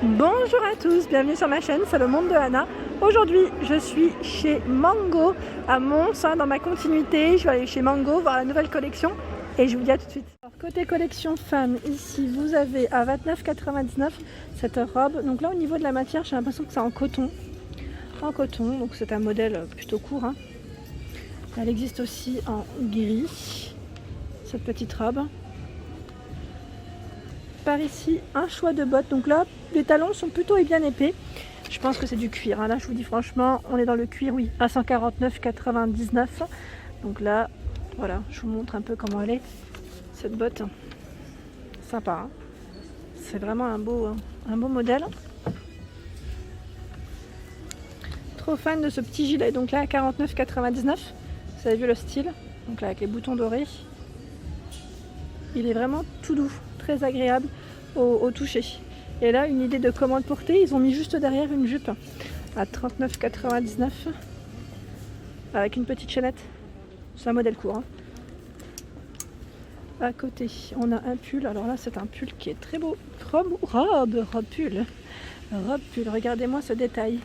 Bonjour à tous, bienvenue sur ma chaîne, c'est le monde de Anna. Aujourd'hui je suis chez Mango à Mons, dans ma continuité. Je vais aller chez Mango voir la nouvelle collection et je vous dis à tout de suite. Alors, côté collection femme, ici vous avez à 29,99 cette robe. Donc là au niveau de la matière, j'ai l'impression que c'est en coton. Donc c'est un modèle plutôt court. Elle existe aussi en gris, cette petite robe. Par ici un choix de bottes, donc là les talons sont plutôt et bien épais. Je pense que c'est du cuir, là je vous dis franchement on est dans le cuir, oui, à 149,99. donc là voilà, je vous montre un peu comment elle est cette botte, sympa, c'est vraiment un beau modèle. Trop fan de ce petit gilet, donc là à 49,99. Vous avez vu le style, donc là avec les boutons dorés, il est vraiment tout doux, très agréable au toucher. Et là, une idée de comment le porter, ils ont mis juste derrière une jupe à 39,99 avec une petite chaînette. C'est un modèle court. À côté, on a un pull. Alors là, c'est un pull qui est très beau. Robe pull. Regardez-moi ce détail.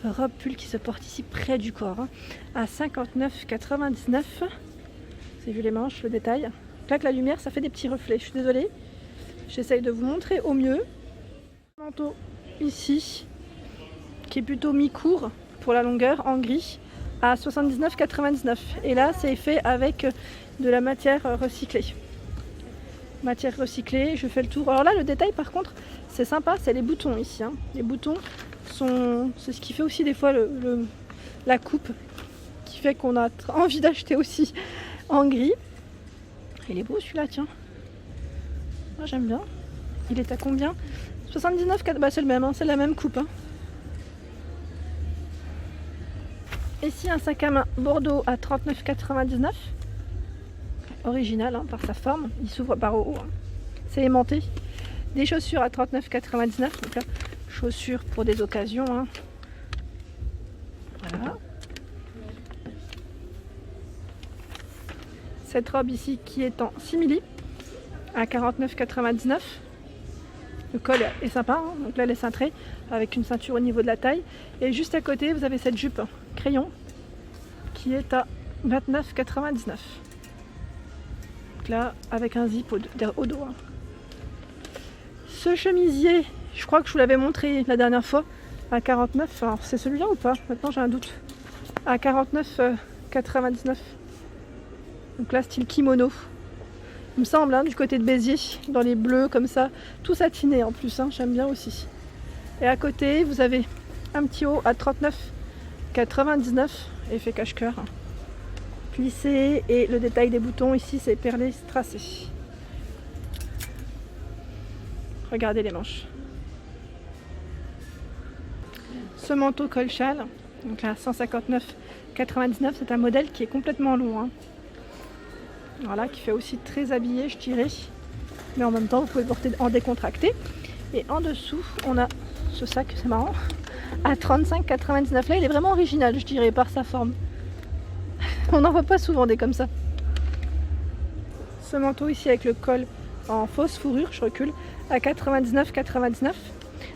Robe pull qui se porte ici près du corps, à 59,99. Vous avez vu les manches, le détail. Là, avec la lumière, ça fait des petits reflets. Je suis désolée. J'essaye de vous montrer au mieux. Manteau ici, qui est plutôt mi-court pour la longueur, en gris, à 79,99. Et là, c'est fait avec de la matière recyclée. Je fais le tour. Alors là, le détail, par contre, c'est sympa, c'est les boutons ici. Les boutons c'est ce qui fait aussi des fois la coupe, qui fait qu'on a envie d'acheter aussi en gris. Il est beau celui-là, tiens. Moi j'aime bien. Il est à combien? 79,4. Bah c'est le même, c'est la même coupe. Ici un sac à main Bordeaux à 39,99. Original par sa forme. Il s'ouvre par au haut. C'est aimanté. Des chaussures à 39,99. Donc là, chaussures pour des occasions. Voilà. Cette robe ici qui est en simili à 49,99. Le col est sympa, donc là elle est cintrée avec une ceinture au niveau de la taille. Et juste à côté vous avez cette jupe crayon qui est à 29,99. Donc là avec un zip au dos. Ce chemisier, je crois que je vous l'avais montré la dernière fois, à 49. Alors c'est celui-là ou pas? Maintenant j'ai un doute. À 49,99. Donc là style kimono. Il me semble, du côté de Béziers, dans les bleus comme ça, tout satiné en plus, j'aime bien aussi. Et à côté, vous avez un petit haut à 39,99, effet cache-cœur. Plissé, et le détail des boutons ici, c'est perlé tracé. Regardez les manches. Ce manteau col-châle, donc à 159,99, c'est un modèle qui est complètement long. Voilà, qui fait aussi très habillé, je dirais. Mais en même temps, vous pouvez le porter en décontracté. Et en dessous, on a ce sac, c'est marrant, à 35,99. Là, il est vraiment original, je dirais, par sa forme. On n'en voit pas souvent des comme ça. Ce manteau ici avec le col en fausse fourrure, je recule, à 99,99.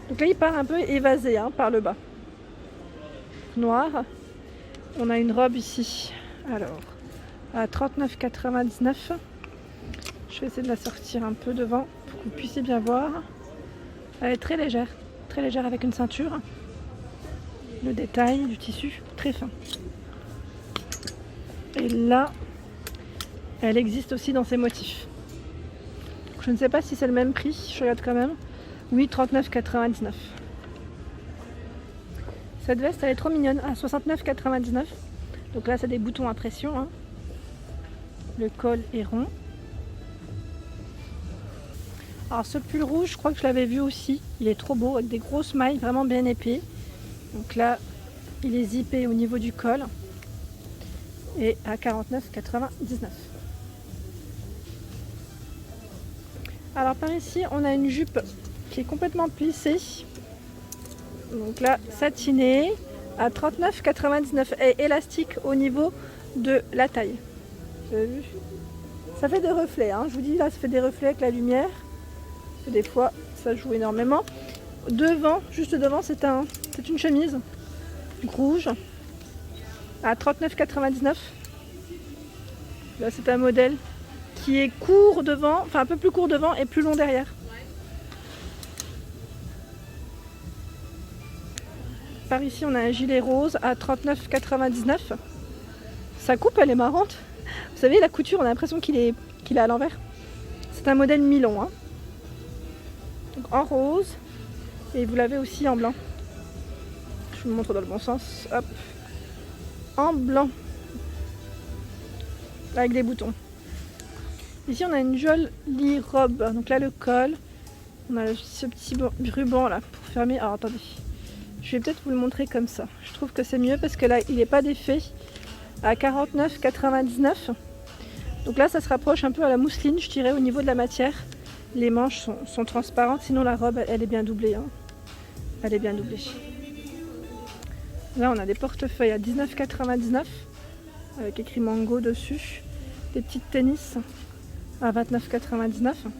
Donc là, il part un peu évasé par le bas. Noir. On a une robe ici. Alors, à 39,99. Je vais essayer de la sortir un peu devant pour que vous puissiez bien voir. Elle est très légère avec une ceinture. Le détail du tissu très fin. Et là, elle existe aussi dans ses motifs. Je ne sais pas si c'est le même prix, je regarde quand même. Oui, 39,99. Cette veste, elle est trop mignonne, à 69,99. Donc là, c'est des boutons à pression. Le col est rond. Alors ce pull rouge, je crois que je l'avais vu aussi. Il est trop beau, avec des grosses mailles vraiment bien épais. Donc là, il est zippé au niveau du col. Et à 49,99. Alors par ici, on a une jupe qui est complètement plissée. Donc là, satinée, à 39,99. Et élastique au niveau de la taille. Vous avez vu? Ça fait des reflets, je vous dis, là ça fait des reflets avec la lumière. Des fois ça joue énormément. Devant, juste devant, c'est une chemise rouge à 39,99 €. Là, c'est un modèle qui est court devant, enfin un peu plus court devant et plus long derrière. Par ici, on a un gilet rose à 39,99 €. Sa coupe, elle est marrante. Vous savez, la couture, on a l'impression qu'il est à l'envers. C'est un modèle mi-long, hein. Donc, en rose. Et vous l'avez aussi en blanc. Je vous montre dans le bon sens. Hop. En blanc. Avec des boutons. Ici, on a une jolie robe. Donc là, le col. On a ce petit ruban là pour fermer. Alors, attendez. Je vais peut-être vous le montrer comme ça. Je trouve que c'est mieux parce que là, il n'est pas d'effet. À 49,99 €. Donc là, ça se rapproche un peu à la mousseline, je dirais, au niveau de la matière. Les manches sont transparentes, sinon la robe, elle est bien doublée, hein. Elle est bien doublée. Là, on a des portefeuilles à 19,99 € avec écrit Mango dessus. Des petites tennis à 29,99 €.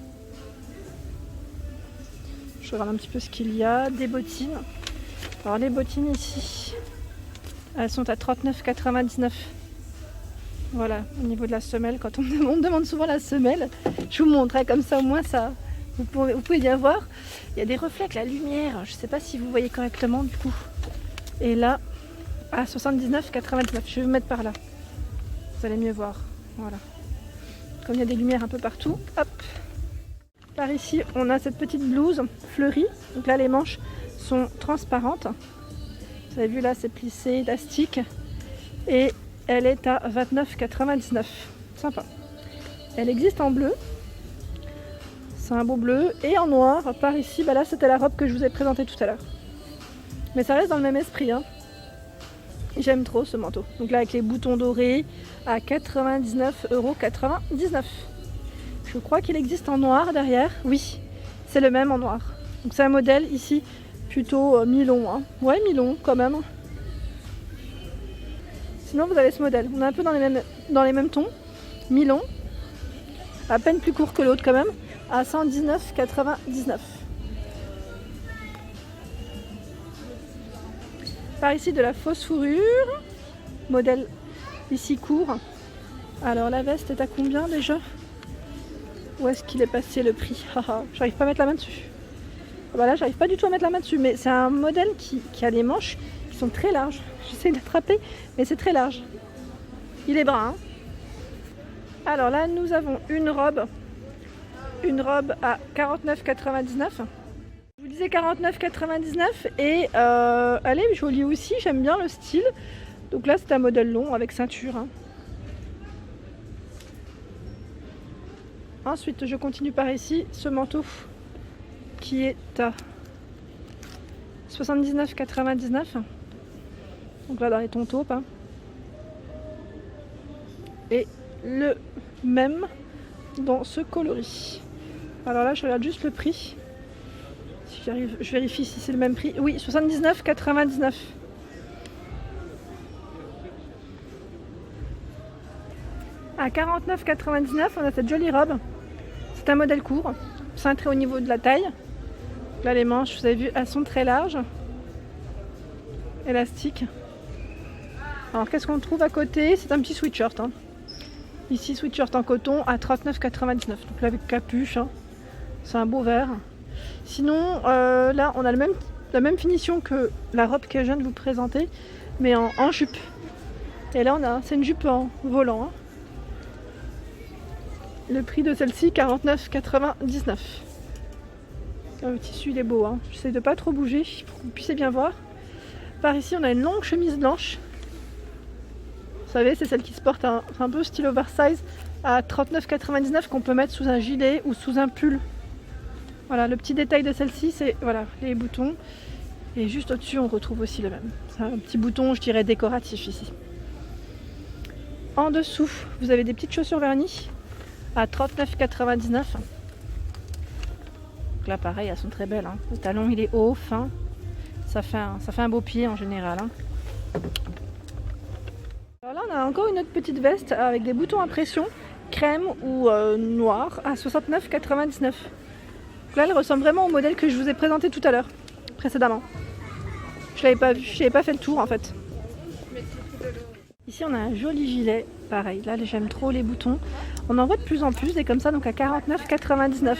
Je regarde un petit peu ce qu'il y a. Des bottines. Alors les bottines ici, elles sont à 39,99 €. Voilà, au niveau de la semelle, quand on me demande souvent la semelle, je vous montre, hein, comme ça au moins ça, vous pouvez bien voir. Il y a des reflets avec la lumière, je ne sais pas si vous voyez correctement du coup. Et là, à 79,99 €, je vais vous mettre par là. Vous allez mieux voir, voilà. Comme il y a des lumières un peu partout, hop. Par ici, on a cette petite blouse fleurie. Donc là, les manches sont transparentes. Vous avez vu là, c'est plissé, élastique. Et elle est à 29,99 €. Sympa. Elle existe en bleu. C'est un beau bleu. Et en noir. Par ici, bah là, c'était la robe que je vous ai présentée tout à l'heure. Mais ça reste dans le même esprit, hein. J'aime trop ce manteau. Donc là, avec les boutons dorés à 99,99 €. Je crois qu'il existe en noir derrière. Oui, c'est le même en noir. Donc c'est un modèle ici plutôt mi-long, hein. Ouais, mi-long quand même. Sinon vous avez ce modèle. On est un peu dans les mêmes tons. Mi-long. À peine plus court que l'autre quand même. À 119,99 €. Par ici de la fausse fourrure. Modèle ici court. Alors la veste est à combien déjà? Où est-ce qu'il est passé le prix? J'arrive pas à mettre la main dessus. Bah là, j'arrive pas du tout à mettre la main dessus, mais c'est un modèle qui a des manches qui sont très larges. J'essaie d'attraper, mais c'est très large. Il est brun, hein. Alors là, nous avons une robe à 49,99 €. Je vous disais 49,99 € et elle est jolie aussi. J'aime bien le style. Donc là, c'est un modèle long avec ceinture, hein. Ensuite, je continue par ici, ce manteau qui est à 79,99 €. Donc là, dans les tons taupes, hein. Et le même dans ce coloris. Alors là, je regarde juste le prix. Si j'arrive, je vérifie si c'est le même prix. Oui, 79,99 €. À 49,99 €, on a cette jolie robe. C'est un modèle court, cintré au niveau de la taille. Là, les manches, vous avez vu, elles sont très larges. Élastiques. Alors, qu'est-ce qu'on trouve à côté? C'est un petit sweatshirt, hein. Ici, sweatshirt en coton à 39,99 €. Donc là, avec capuche, hein. C'est un beau vert. Sinon, là, on a la même finition que la robe que je viens de vous présenter, mais en jupe. Et là, c'est une jupe en volant, hein. Le prix de celle-ci, 49,99 €. Le tissu, il est beau, hein. J'essaie de pas trop bouger pour que vous puissiez bien voir. Par ici, on a une longue chemise blanche. Vous savez, c'est celle qui se porte un peu style oversize à 39,99 € qu'on peut mettre sous un gilet ou sous un pull. Voilà, le petit détail de celle-ci, c'est voilà, les boutons. Et juste au-dessus, on retrouve aussi le même. C'est un petit bouton, je dirais, décoratif ici. En dessous, vous avez des petites chaussures vernies à 39,99 €. Donc là, pareil, elles sont très belles, hein. Le talon, il est haut, fin. Ça fait un beau pied en général, hein. Alors là, on a encore une autre petite veste avec des boutons à pression, crème ou noir, à 69,99 €. Là, elle ressemble vraiment au modèle que je vous ai présenté tout à l'heure. précédemment. Je l'avais pas vu, je n'avais pas fait le tour en fait. Ici on a un joli gilet, pareil, là j'aime trop les boutons. On en voit de plus en plus et comme ça donc à 49,99.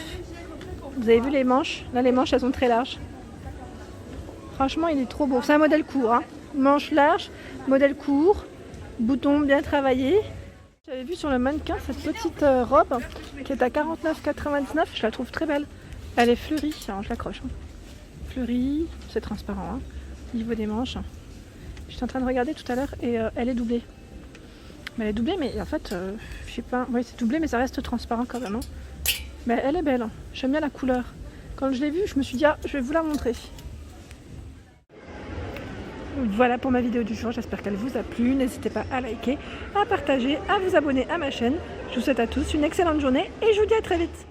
Vous avez vu les manches? Là les manches elles sont très larges. Franchement il est trop beau, c'est un modèle court, hein. Manches larges, modèle court, boutons bien travaillés. J'avais vu sur le mannequin cette petite robe qui est à 49,99, je la trouve très belle. Elle est fleurie, alors je l'accroche. Hein. Fleurie, c'est transparent, hein. Au niveau des manches. J'étais en train de regarder tout à l'heure et elle est doublée. Mais elle est doublée, mais en fait, je sais pas, oui c'est doublé mais ça reste transparent quand même. Hein. Mais elle est belle, hein. J'aime bien la couleur. Quand je l'ai vue, je me suis dit, ah, je vais vous la montrer. Voilà pour ma vidéo du jour, j'espère qu'elle vous a plu. N'hésitez pas à liker, à partager, à vous abonner à ma chaîne. Je vous souhaite à tous une excellente journée et je vous dis à très vite.